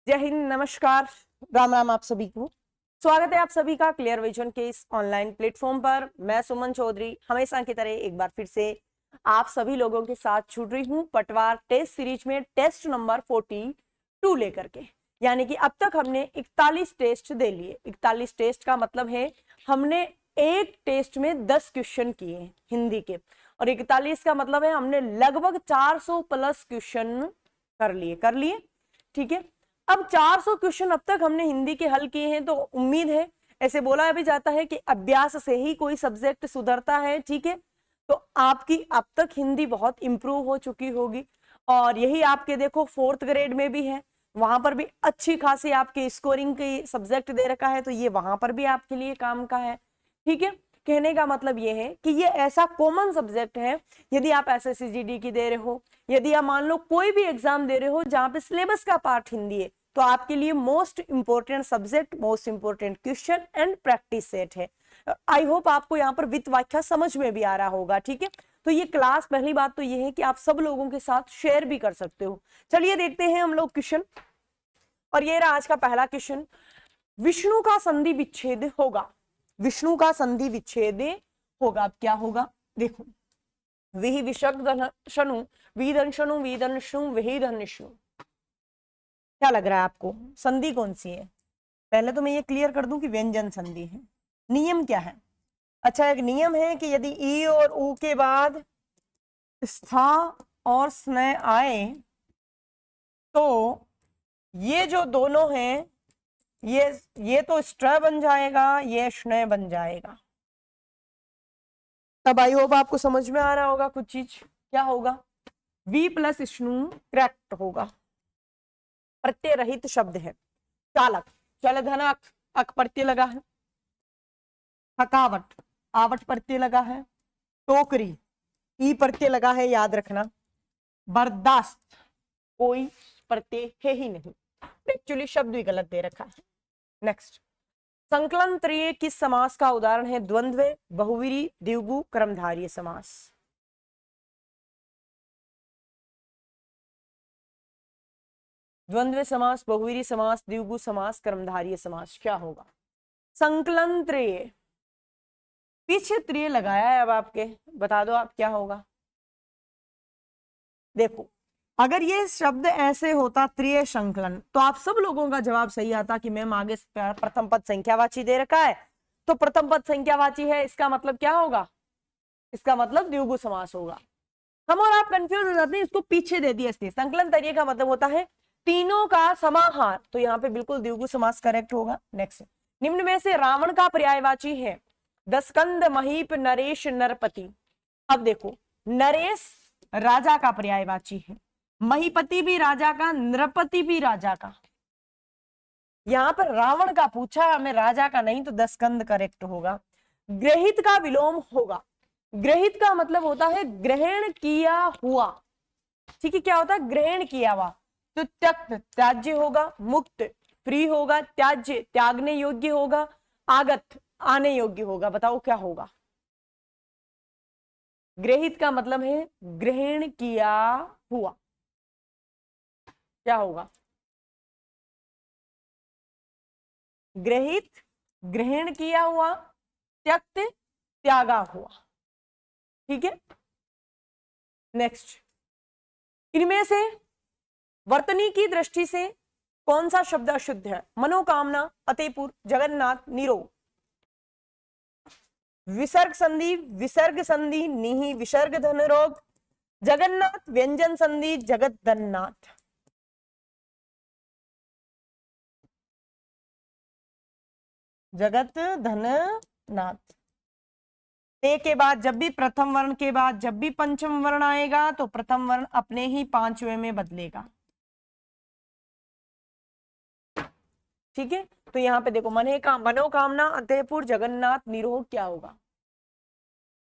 जय हिंद, नमस्कार, राम राम आप सभी को। स्वागत है आप सभी का क्लियर विजन के इस ऑनलाइन प्लेटफॉर्म पर। मैं सुमन चौधरी हमेशा की तरह एक बार फिर से आप सभी लोगों के साथ जुड़ रही हूँ पटवार टेस्ट सीरीज में टेस्ट नंबर 42 लेकर के। यानी कि अब तक हमने 41 टेस्ट दे लिए। 41 टेस्ट का मतलब है हमने एक टेस्ट में 10 क्वेश्चन किए हिंदी के, और 41 का मतलब है हमने लगभग 400 प्लस क्वेश्चन कर लिए। ठीक है, अब 400 क्वेश्चन अब तक हमने हिंदी के हल किए हैं, तो उम्मीद है, ऐसे बोला भी जाता है कि अभ्यास से ही कोई सब्जेक्ट सुधरता है। ठीक है, तो आपकी अब तक हिंदी बहुत इंप्रूव हो चुकी होगी, और यही आपके देखो 4th ग्रेड में भी है, वहां पर भी अच्छी खासी आपकी स्कोरिंग की सब्जेक्ट दे रखा है, तो ये वहां पर भी आपके लिए काम का है। ठीक है, कहने का मतलब ये है कि ये ऐसा कॉमन सब्जेक्ट है। यदि आप एसएससी जीडी की दे रहे हो, यदि आप मान लो कोई भी एग्जाम दे रहे हो जहां पे सिलेबस का पार्ट हिंदी है, तो आपके लिए most important subject, most important question and practice set है। आई होप आपको यहाँ पर वित्त व्याख्या समझ में भी आ रहा होगा। ठीक है, तो ये क्लास, पहली बात तो ये है कि आप सब लोगों के साथ शेयर भी कर सकते हो। चलिए देखते हैं हम लोग क्वेश्चन, और ये रहा आज का पहला क्वेश्चन। विष्णु का संधि विच्छेद होगा। विष्णु का संधि विच्छेद होगा, अब क्या होगा देखो। विहि विषग्धनु विदंशनु विदंशु विहि धनुषु। क्या लग रहा है आपको, संधि कौन सी है? पहले तो मैं ये क्लियर कर दूं कि व्यंजन संधि है। नियम क्या है? अच्छा, एक नियम है कि यदि ई और ऊ के बाद स्था और स्ने आए तो ये जो दोनों हैं, ये तो स्ट्र बन जाएगा, ये स्ने बन जाएगा। तब आई होप आपको समझ में आ रहा होगा कुछ चीज। क्या होगा? वी प्लस स्नु करेक्ट होगा। प्रत्यय रहित शब्द है। चालक, चल धनक, अक प्रत्यय लगा है। थकावट, आवट प्रत्यय लगा है। टोकरी, ई प्रत्यय लगा है, याद रखना। बर्दाश्त, कोई प्रत्यय है ही नहीं, एक्चुअली शब्द भी गलत दे रखा है। नेक्स्ट, संकलन त्रय किस समास का उदाहरण है? द्वंद्व, बहुवीरी, द्विगु, कर्मधारय समास। द्वंद्व समास, बहुवीरी समास, द्विगु समास, कर्मधारय समास। क्या होगा? संकलन त्रय, पीछे त्रय लगाया है, अब आपके बता दो आप क्या होगा। देखो, अगर ये शब्द ऐसे होता त्रय संकलन, तो आप सब लोगों का जवाब सही आता कि मैम आगे प्रथम पद संख्यावाची दे रखा है, तो प्रथम पद संख्यावाची है, इसका मतलब क्या होगा? इसका मतलब द्विगु समास होगा। हम और आप कंफ्यूज हो जाते हैं, इसको पीछे दे दिया इसने। संकलन त्रय का मतलब होता है तीनों का समाहार, तो यहाँ पे बिल्कुल द्विगु समास करेक्ट होगा। नेक्स्ट, निम्न में से रावण का पर्यायवाची है? दस्कंद, महीप, नरेश, नरपति। अब देखो, नरेश राजा का पर्यायवाची है, महीपति भी राजा का, नृपति भी राजा का। यहां पर रावण का पूछा हमें, राजा का नहीं, तो दस्कंद करेक्ट होगा। ग्रहित का विलोम होगा। ग्रहित का मतलब होता है ग्रहण किया हुआ। ठीक है, क्या होता है? ग्रहण किया हुआ। तो त्यक्त त्याज्य होगा, मुक्त फ्री होगा, त्याज्य त्यागने योग्य होगा, आगत आने योग्य होगा। बताओ क्या होगा? ग्रहित का मतलब है ग्रहण किया हुआ। क्या होगा? ग्रहित ग्रहण किया हुआ, त्यक्त त्यागा हुआ। ठीक है, नेक्स्ट, इनमें से वर्तनी की दृष्टि से कौन सा शब्द अशुद्ध है? मनोकामना, अतेपुर, जगन्नाथ, निरोग। विसर्ग संधि, विसर्ग संधि, निहि विसर्ग धन रोग, जगन्नाथ व्यंजन संधि, जगत धननाथ। जगत धननाथ। ते के बाद जब भी प्रथम वर्ण के बाद जब भी पंचम वर्ण आएगा, तो प्रथम वर्ण अपने ही पांचवें में बदलेगा। ठीक है, तो यहाँ पे देखो, मनोकामना, अतेपुर, जगन्नाथ, निरोग। क्या होगा?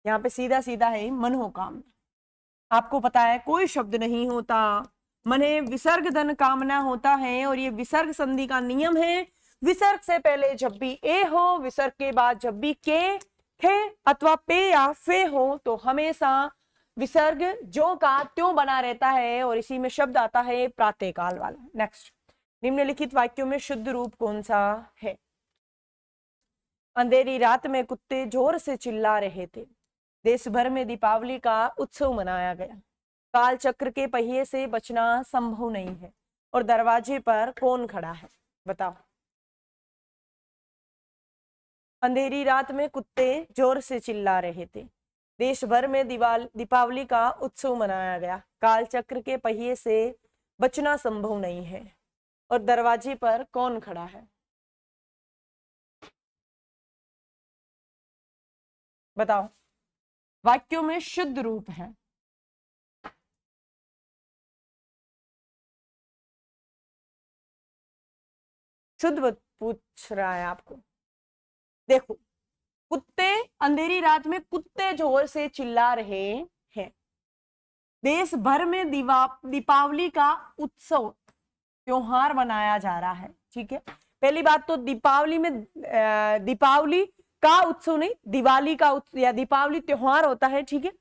यहाँ पे सीधा सीधा है मनोकामना। आपको पता है कोई शब्द नहीं होता, मने विसर्ग धन कामना होता है, और ये विसर्ग संधि का नियम है। विसर्ग से पहले जब भी ए हो, विसर्ग के बाद जब भी के, थे अथवा पे या फे हो, तो हमेशा विसर्ग जो का त्यों बना रहता है, और इसी में शब्द आता है प्रातःकाल वाला। नेक्स्ट, निम्नलिखित वाक्यों में शुद्ध रूप कौन सा है? अंधेरी रात में कुत्ते जोर से चिल्ला रहे थे। देश भर में दीपावली का उत्सव मनाया गया। काल चक्र के पहिए से बचना संभव नहीं है और दरवाजे पर कौन खड़ा है? बताओ। अंधेरी रात में कुत्ते जोर से चिल्ला रहे थे। देश भर में दीपावली का उत्सव मनाया गया। काल चक्र के पहिए से बचना संभव नहीं है और दरवाजे पर कौन खड़ा है? बताओ। वाक्यों में शुद्ध रूप है। शुद्ध पूछ रहा है आपको। देखो, कुत्ते अंधेरी रात में कुत्ते जोर से चिल्ला रहे हैं। देश भर में दीपावली का उत्सव त्योहार मनाया जा रहा है। ठीक है, पहली बात तो दीपावली में दीपावली का उत्सव नहीं, दिवाली का उत्सव या दीपावली त्योहार होता है। ठीक है,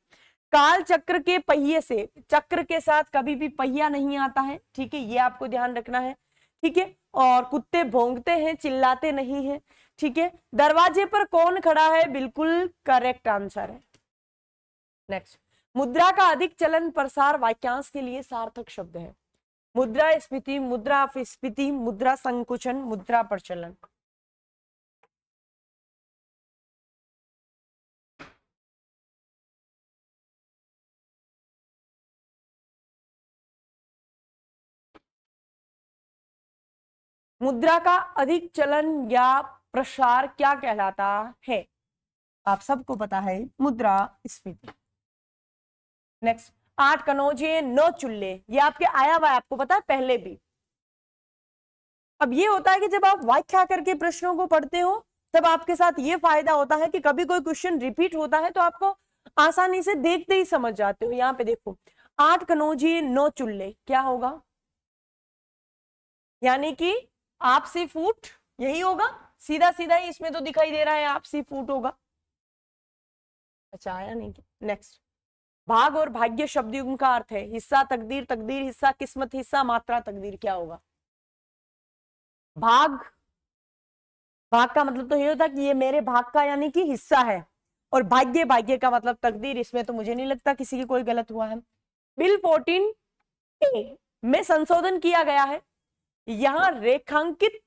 काल चक्र के पहिए से, चक्र के साथ कभी भी पहिया नहीं आता है। ठीक है, ये आपको ध्यान रखना है। ठीक है, और कुत्ते भौंकते हैं, चिल्लाते नहीं हैं। ठीक है, दरवाजे पर कौन खड़ा है? बिल्कुल करेक्ट आंसर है। नेक्स्ट, मुद्रा का अधिक चलन प्रसार वाक्यांश के लिए सार्थक शब्द है। मुद्रा स्फीति, मुद्रा अपस्फीति, मुद्रा संकुचन, मुद्रा प्रचलन। मुद्रा का अधिक चलन या प्रसार क्या कहलाता है? आप सबको पता है, मुद्रा स्फीति। नेक्स्ट, 8 कनौजे 9 चुल्ले, ये आपके आया हुआ है, आपको पता है पहले भी। अब ये होता है कि जब आप व्याख्या करके प्रश्नों को पढ़ते हो तब आपके साथ ये फायदा होता है कि कभी कोई क्वेश्चन रिपीट होता है तो आपको आसानी से देखते ही समझ जाते हो। यहाँ पे देखो, 8 कनौजे 9 चुल्ले, क्या होगा? यानी कि आपसी फूट, यही होगा। सीधा सीधा ही इसमें तो दिखाई दे रहा है, आपसी फूट होगा। अच्छा, आया नहीं? नेक्स्ट, भाग और भाग्य शब्द युग्म का अर्थ है हिस्सा, तकदीर, तकदीर हिस्सा, किस्मत हिस्सा, मात्रा तकदीर। क्या होगा? भाग, भाग का मतलब तो ये होता है कि ये मेरे भाग का यानी कि हिस्सा है, और भाग्य, भाग्य का मतलब तकदीर। इसमें तो मुझे नहीं लगता किसी की कोई गलत हुआ है। बिल 14A में संशोधन किया गया है। यहां रेखांकित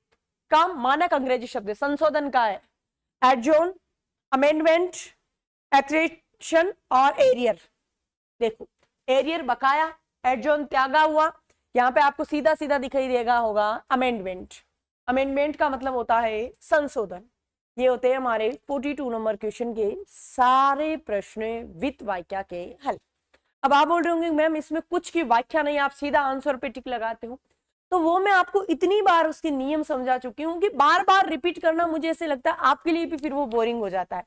का मानक अंग्रेजी शब्द संशोधन का है एडजॉर्न, अमेंडमेंट, एक्रेशन और एरियर। देखो, एरियर बकाया, एडजॉर्न त्यागा हुआ। यहाँ पे आपको सीधा सीधा दिखाई देगा होगा अमेंडमेंट। अमेंडमेंट का मतलब होता है संशोधन। ये होते हैं हमारे 42 नंबर क्वेश्चन के सारे प्रश्न विद वाक्या के हल। अब आप बोल रहे होंगे मैम इसमें कुछ की व्याख्या नहीं, आप सीधा आंसर पे टिक लगाते हो। तो वो मैं आपको इतनी बार उसके नियम समझा चुकी हूँ कि बार बार रिपीट करना मुझे ऐसे लगता है आपके लिए भी फिर वो बोरिंग हो जाता है।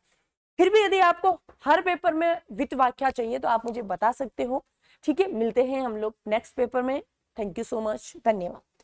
फिर भी यदि आपको हर पेपर में विद व्याख्या चाहिए तो आप मुझे बता सकते हो। ठीक है, मिलते हैं हम लोग नेक्स्ट पेपर में। थैंक यू सो मच, धन्यवाद।